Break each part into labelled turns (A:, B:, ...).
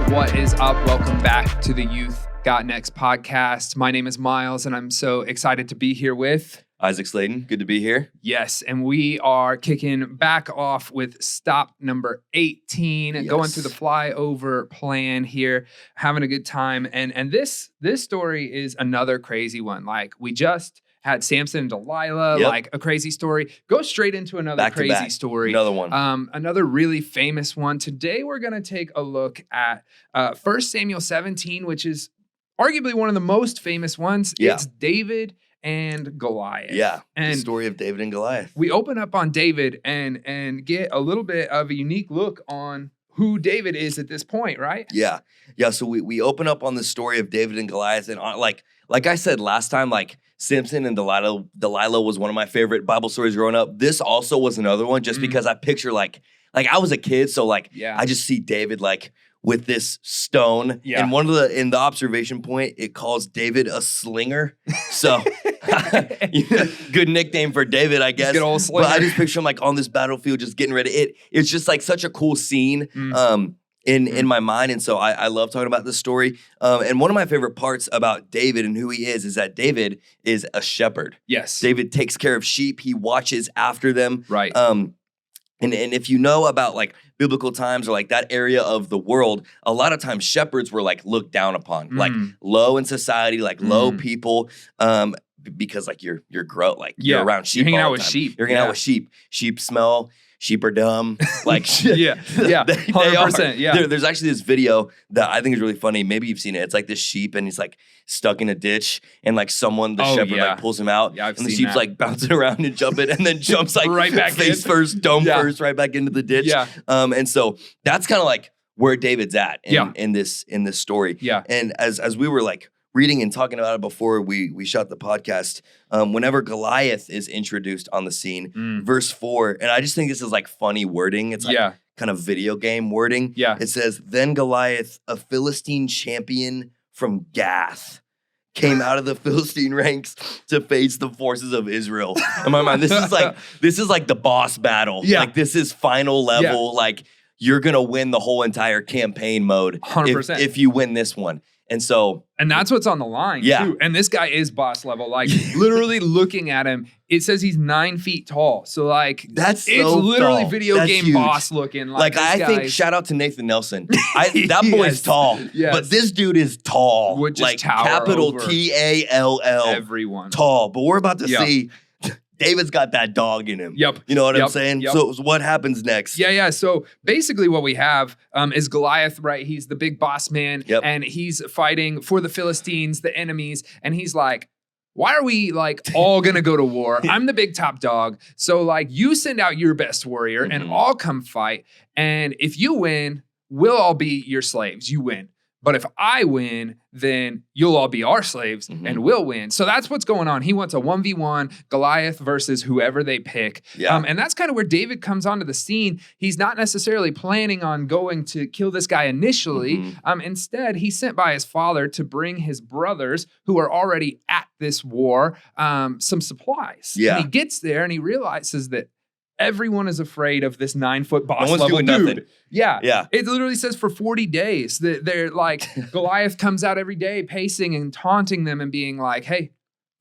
A: What is up? Welcome back to the Youth Got Next podcast. My name is Miles, and I'm so excited to be here with
B: Isaac Slayton. Good to be here.
A: Yes, and we are kicking back off with stop number 18,
B: Yes.
A: going through the flyover plan here, having a good time. And this story is another crazy one. Like, we just had Samson and Delilah, like a crazy story. Go straight into another
B: Back to
A: crazy
B: back.
A: story.
B: Another one.
A: Another really famous one. Today, we're going to take a look at 1 Samuel 17, which is arguably one of the most famous ones.
B: Yeah.
A: It's David and Goliath.
B: Yeah,
A: and
B: the story of David and Goliath.
A: we open up on David and get a little bit of a unique look on who David is at this point, right?
B: Yeah. So we open up on the story of David and Goliath, and like I said last time, like Samson and Delilah was one of my favorite Bible stories growing up. This also was another one, just because I picture like I was a kid, so I just see David like with this stone.
A: Yeah.
B: And in the observation point, it calls David a slinger. So good nickname for David, I guess.
A: Good old slinger.
B: But I just picture him like on this battlefield, just getting ready. It's just like such a cool scene in my mind. And so I love talking about this story. And one of my favorite parts about David and who he is that David is a shepherd.
A: Yes.
B: David takes care of sheep. He watches after them.
A: Right.
B: And if you know about like biblical times or like that area of the world, a lot of times shepherds were like looked down upon, like low in society, like low people, because like you're you're around sheep.
A: You're hanging
B: all
A: out
B: the
A: with
B: time.
A: sheep.
B: You're hanging out with sheep. Sheep smell. Sheep are dumb. Like
A: yeah,
B: 100%.
A: Yeah.
B: There's actually this video that I think is really funny. Maybe you've seen it. It's like this sheep and he's like stuck in a ditch and like the shepherd like pulls him out.
A: Yeah, I've
B: and the
A: seen
B: sheep's
A: that.
B: like bouncing around and jumping and then jumps like
A: right back
B: face
A: in.
B: first, dome first, right back into the ditch.
A: Yeah.
B: And so that's kind of like where David's at in this story.
A: Yeah.
B: And as we were like reading and talking about it before we shot the podcast, whenever Goliath is introduced on the scene, verse 4, and I just think this is like funny wording. It's like kind of video game wording.
A: Yeah.
B: It says, "Then Goliath, a Philistine champion from Gath, came out of the Philistine ranks to face the forces of Israel." In my mind, this is like the boss battle.
A: Yeah.
B: Like this is final level. Like you're gonna win the whole entire campaign mode
A: 100%.
B: if you win this one. And
A: that's what's on the line, too. And this guy is boss level. Like, literally looking at him, it says he's 9 feet tall. So, like,
B: it's
A: literally
B: tall.
A: video
B: That's
A: game
B: huge.
A: boss looking. Like
B: I think shout out to Nathan Nelson. That boy's tall.
A: Yes.
B: But this dude is tall.
A: Would just
B: like
A: tower
B: capital
A: over
B: TALL.
A: everyone.
B: Tall. But we're about to see David's got that dog in him.
A: Yep.
B: You know what I'm saying?
A: Yep.
B: So what happens next?
A: Yeah. So basically what we have is Goliath, right? He's the big boss man, and he's fighting for the Philistines, the enemies, and he's like, why are we like all gonna go to war? I'm the big top dog. So like you send out your best warrior and I'll come fight. And if you win, we'll all be your slaves. You win. But if I win, then you'll all be our slaves and we'll win. So that's what's going on. He wants a 1v1, Goliath versus whoever they pick.
B: Yeah.
A: And that's kind of where David comes onto the scene. He's not necessarily planning on going to kill this guy initially. Instead, he's sent by his father to bring his brothers, who are already at this war, some supplies.
B: Yeah.
A: And he gets there and he realizes that everyone is afraid of this 9-foot boss
B: No one's
A: level
B: doing
A: dude.
B: nothing.
A: Yeah. It literally says for 40 days that they're like, Goliath comes out every day pacing and taunting them and being like, hey,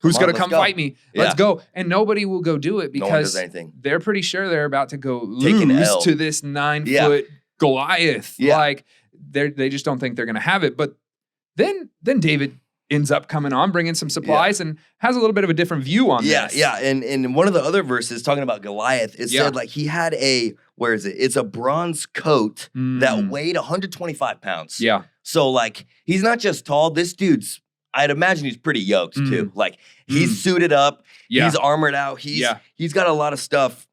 A: who's going to come fight me? Let's go. And nobody will go do it because they're pretty sure they're about to go lose to this 9-foot Goliath. Like they just don't think they're going to have it. But then David ends up coming on, bringing some supplies and has a little bit of a different view on this.
B: Yeah. And one of the other verses talking about Goliath, it said like he had where is it? It's a bronze coat that weighed 125 pounds.
A: Yeah.
B: So like, he's not just tall. This dude's, I'd imagine he's pretty yoked too. Like he's suited up. He's armored out. He's got a lot of stuff.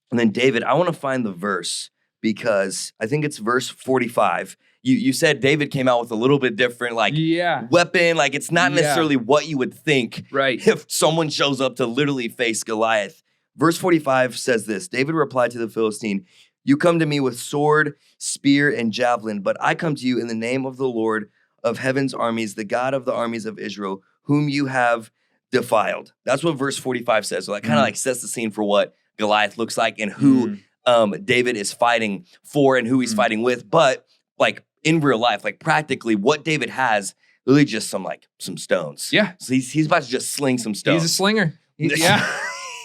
B: And then David, I want to find the verse because I think it's verse 45. You said David came out with a little bit different weapon. Like it's not necessarily what you would think if someone shows up to literally face Goliath. Verse 45 says this: David replied to the Philistine, "You come to me with sword, spear, and javelin, but I come to you in the name of the Lord of heaven's armies, the God of the armies of Israel, whom you have defiled." That's what verse 45 says. So that kind of like sets the scene for what Goliath looks like and who David is fighting for and who he's fighting with. But like, in real life, like practically what David has, literally just some stones.
A: Yeah.
B: So he's about to just sling some stones.
A: He's a slinger. Yeah.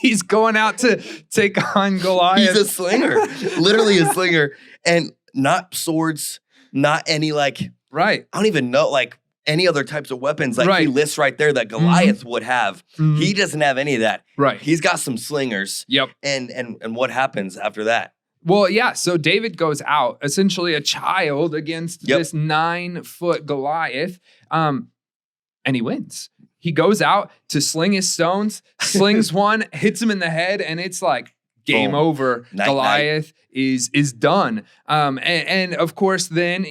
A: He's going out to take on Goliath.
B: He's a slinger. Literally a slinger. And not swords, not any
A: right.
B: I don't even know any other types of weapons he lists right there that Goliath would have. He doesn't have any of that.
A: Right.
B: He's got some slingers.
A: Yep.
B: And what happens after that?
A: Well, yeah. So David goes out, essentially a child against this 9-foot Goliath, and he wins. He goes out to sling his stones, slings one, hits him in the head, and it's like game over.
B: Night,
A: Goliath is done. And of course, then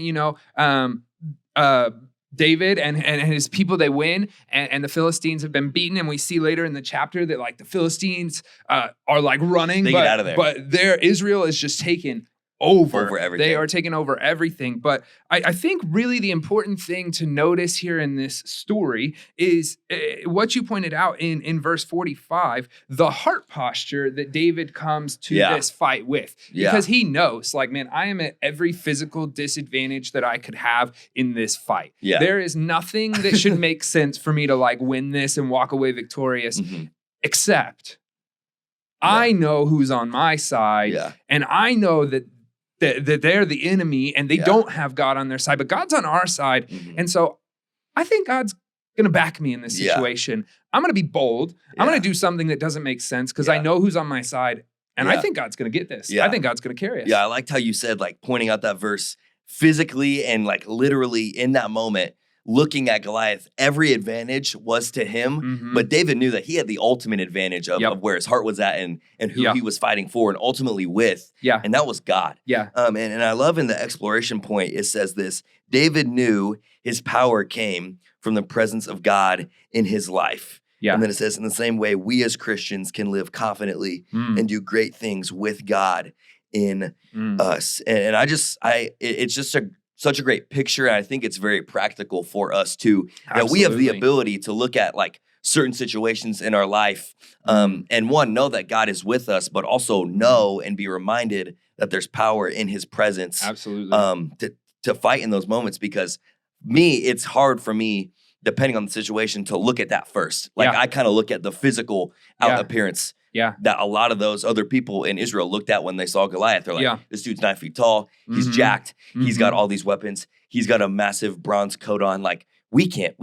A: David and his people, they win, and the Philistines have been beaten. And we see later in the chapter that the Philistines are running.
B: They get out of there.
A: But Israel is just taken over
B: everything.
A: They are taking over everything. But I think really the important thing to notice here in this story is what you pointed out in verse 45, the heart posture that David comes to this fight with. Because he knows, man, I am at every physical disadvantage that I could have in this fight.
B: Yeah.
A: There is nothing that should make sense for me to win this and walk away victorious, except I know who's on my side, and I know that they're the enemy and they don't have God on their side, but God's on our side. And so I think God's going to back me in this situation. I'm going to be bold. I'm going to do something that doesn't make sense because I know who's on my side. And I think God's going to get this. I think God's going to carry us.
B: Yeah, I liked how you said, pointing out that verse physically and literally in that moment, looking at Goliath, every advantage was to him, but David knew that he had the ultimate advantage of where his heart was at and who he was fighting for and ultimately with, and that was God. And I love in the exploration point, it says this, David knew his power came from the presence of God in his life. And then it says, in the same way, we as Christians can live confidently and do great things with God in us. And it's just such a great picture, and I think it's very practical for us too. That we have the ability to look at certain situations in our life, and know that God is with us, but also know and be reminded that there's power in His presence.
A: Absolutely.
B: To fight in those moments, because it's hard for me, depending on the situation, to look at that first. I kind of look at the physical appearance. That a lot of those other people in Israel looked at when they saw Goliath. They're like, this dude's 9 feet tall. He's jacked. He's got all these weapons. He's got a massive bronze coat on. We can't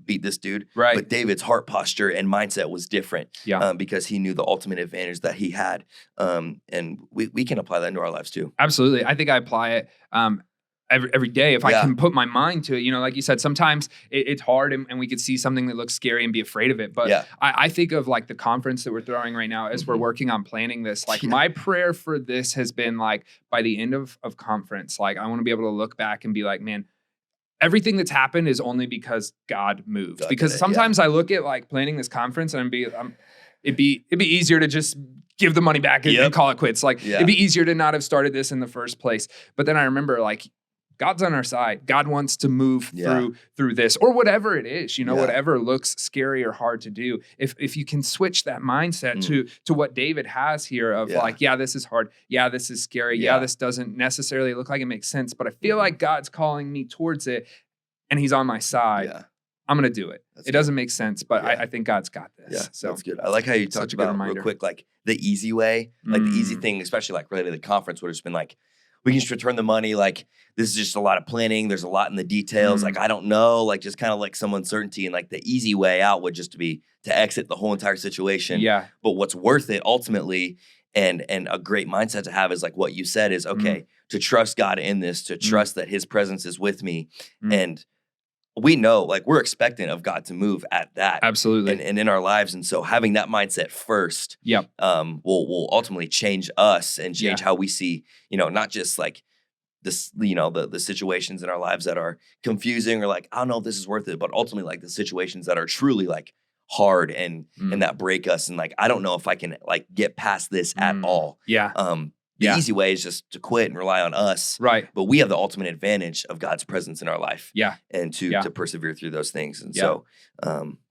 B: beat this dude.
A: Right.
B: But David's heart posture and mindset was different because he knew the ultimate advantage that he had. And we can apply that into our lives too.
A: Absolutely. I think I apply it every day if I can put my mind to it. Like you said, sometimes it's hard and we could see something that looks scary and be afraid of it. But I think of the conference that we're throwing right now as we're working on planning this. My prayer for this has been by the end of conference, I want to be able to look back and be like, man, everything that's happened is only because God moved. Because sometimes I look at planning this conference and it'd be easier to just give the money back and call it quits. It'd be easier to not have started this in the first place. But then I remember God's on our side. God wants to move through this or whatever it is, whatever looks scary or hard to do. If you can switch that mindset to what David has here of this is hard. Yeah, this is scary. Yeah, this doesn't necessarily look like it makes sense, but I feel like God's calling me towards it and He's on my side. I'm going to do it. It doesn't make sense, but I think God's got this.
B: Yeah,
A: so
B: that's good. I like how you talked about real quick, the easy way, the easy thing, especially related to the conference would have just been we can just return the money. This is just a lot of planning. There's a lot in the details. I don't know, just kind of some uncertainty. And the easy way out would just be to exit the whole entire situation.
A: Yeah.
B: But what's worth it ultimately and a great mindset to have is what you said is, okay, to trust God in this, to trust that His presence is with me. And we know, we're expectant of God to move at that.
A: Absolutely.
B: And in our lives. And so having that mindset first will ultimately change us and change how we see, not just this, the situations in our lives that are confusing or I don't know if this is worth it, but ultimately the situations that are truly hard and that break us. And I don't know if I can get past this at all. The easy way is just to quit and rely on us.
A: Right.
B: But we have the ultimate advantage of God's presence in our life.
A: Yeah.
B: And to persevere through those things. And so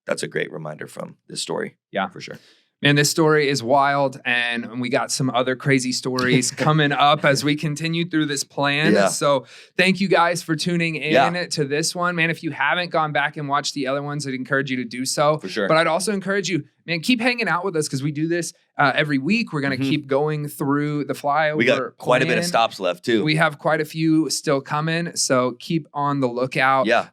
B: that's a great reminder from this story.
A: Yeah.
B: For sure.
A: Man, this story is wild, and we got some other crazy stories coming up as we continue through this plan.
B: Yeah.
A: So thank you guys for tuning in to this one. Man, if you haven't gone back and watched the other ones, I'd encourage you to do so.
B: For sure.
A: But I'd also encourage you, man, keep hanging out with us because we do this every week. We're going to keep going through the Flyover.
B: We got quite a bit of stops left, too.
A: We have quite a few still coming, so keep on the lookout.
B: Yeah.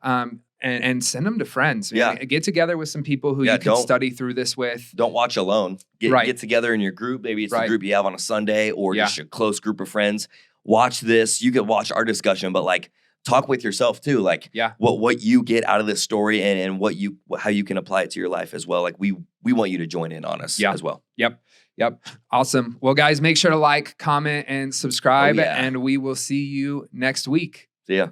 A: And send them to friends.
B: Yeah.
A: Get together with some people who you can study through this with.
B: Don't watch alone. Get together in your group. Maybe it's the group you have on a Sunday or just a close group of friends. Watch this. You can watch our discussion, but like talk with yourself too. Like what you get out of this story and how you can apply it to your life as well. Like we want you to join in on us as well.
A: Yep. Awesome. Well, guys, make sure to like, comment, and subscribe, and we will see you next week.
B: See ya.